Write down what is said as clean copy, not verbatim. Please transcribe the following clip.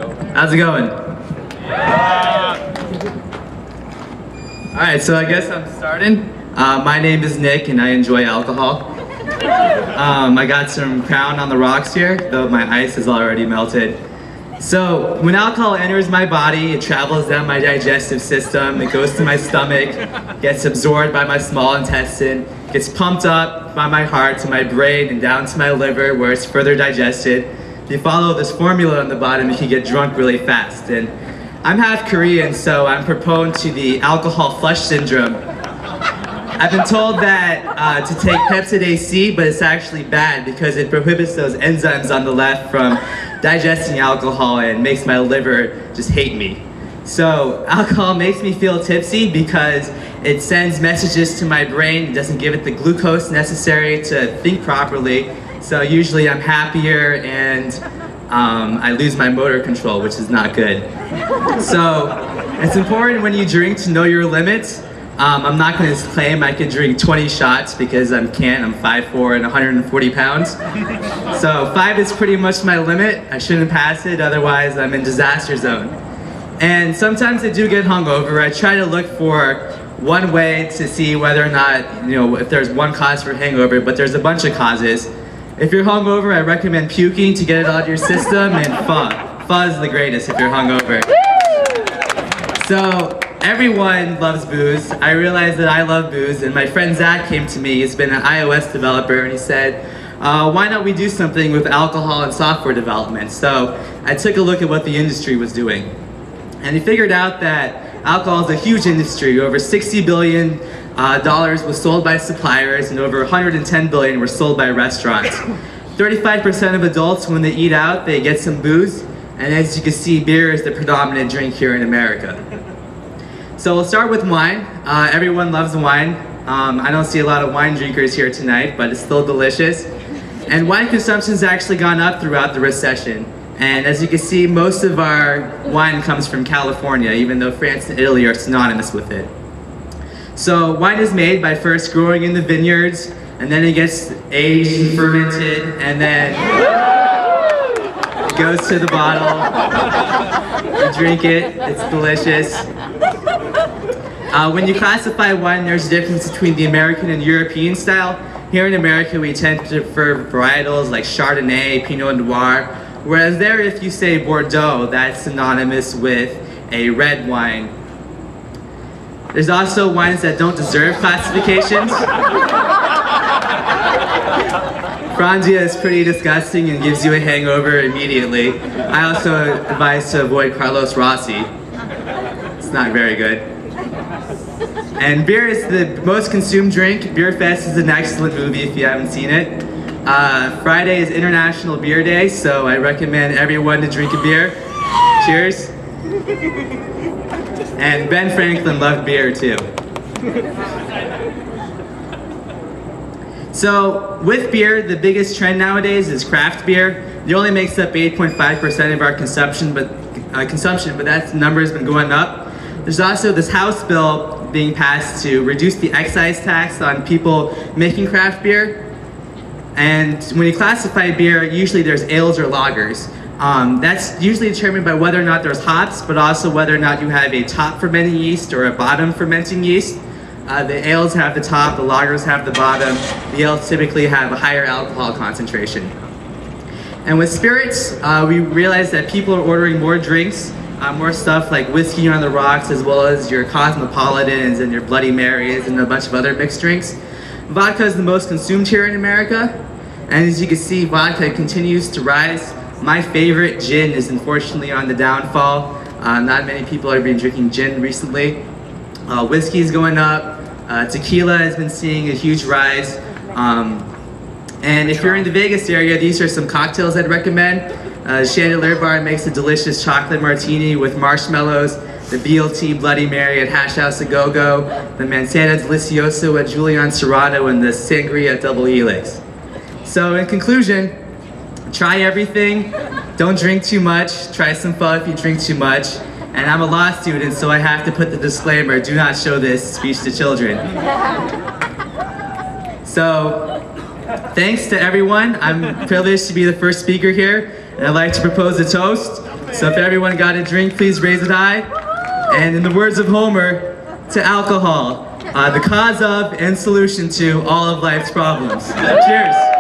How's it going? Alright, so I guess I'm starting. My name is Nick and I enjoy alcohol. I got some Crown on the rocks here, though my ice is already melted. So, when alcohol enters my body, it travels down my digestive system, it goes to my stomach, gets absorbed by my small intestine, gets pumped up by my heart to my brain and down to my liver where it's further digested. If you follow this formula on the bottom, you can get drunk really fast. And I'm half Korean, so I'm prone to the alcohol flush syndrome. I've been told that to take Pepsid AC, but it's actually bad because it prohibits those enzymes on the left from digesting alcohol and makes my liver just hate me. So alcohol makes me feel tipsy because it sends messages to my brain, it doesn't give it the glucose necessary to think properly. So usually I'm happier and I lose my motor control, which is not good. So it's important when you drink to know your limits. I'm not going to claim I could drink 20 shots because I can't. I'm 5'4" and 140 pounds. So 5 is pretty much my limit. I shouldn't pass it, otherwise I'm in disaster zone. And sometimes I do get hungover. I try to look for one way to see whether or not, if there's one cause for hangover, but there's a bunch of causes. If you're hungover, I recommend puking to get it out of your system, and pho. Pho is the greatest if you're hungover. So, everyone loves booze. I realized that I love booze, and my friend Zach came to me. He's been an iOS developer, and he said, why don't we do something with alcohol and software development? So I took a look at what the industry was doing. And he figured out that alcohol is a huge industry. Over $60 billion was sold by suppliers, and over $110 billion were sold by restaurants. 35% of adults, when they eat out, they get some booze. And as you can see, beer is the predominant drink here in America. So we'll start with wine. Everyone loves wine. I don't see a lot of wine drinkers here tonight, but it's still delicious. And wine consumption has actually gone up throughout the recession. And as you can see, most of our wine comes from California, even though France and Italy are synonymous with it. So wine is made by first growing in the vineyards, and then it gets aged and fermented, and then it goes to the bottle. You drink it, it's delicious. When you classify wine, there's a difference between the American and European style. Here in America, we tend to prefer varietals like Chardonnay, Pinot Noir, whereas there, if you say Bordeaux, that's synonymous with a red wine. There's also wines that don't deserve classifications. Franzia is pretty disgusting and gives you a hangover immediately. I also advise to avoid Carlos Rossi. It's not very good. And beer is the most consumed drink. Beer Fest is an excellent movie if you haven't seen it. Friday is International Beer Day, so I recommend everyone to drink a beer. Cheers. And Ben Franklin loved beer too. So with beer, the biggest trend nowadays is craft beer. It only makes up 8.5% of our consumption, but that number has been going up. There's also this House bill being passed to reduce the excise tax on people making craft beer. And when you classify beer, usually there's ales or lagers. That's usually determined by whether or not there's hops, but also whether or not you have a top fermenting yeast or a bottom fermenting yeast. The ales have the top, the lagers have the bottom. The ales typically have a higher alcohol concentration. And with spirits, we realize that people are ordering more drinks, more stuff like whiskey on the rocks, as well as your Cosmopolitans and your Bloody Marys and a bunch of other mixed drinks. Vodka is the most consumed here in America, and as you can see, vodka continues to rise. My favorite, gin, is unfortunately on the downfall. Not many people have been drinking gin recently. Whiskey is going up. Tequila has been seeing a huge rise. And if you're in the Vegas area, these are some cocktails I'd recommend. Chandelier Bar makes a delicious chocolate martini with marshmallows, the BLT Bloody Mary at Hash House A Go-Go, the Manzana Delicioso at Julian Serrano, and the Sangria Double Helix. So in conclusion, try everything, don't drink too much, try some pho if you drink too much, and I'm a law student, so I have to put the disclaimer, do not show this speech to children. So, thanks to everyone. I'm privileged to be the first speaker here, and I'd like to propose a toast. So if everyone got a drink, please raise it high. And in the words of Homer, to alcohol, the cause of and solution to all of life's problems. Cheers.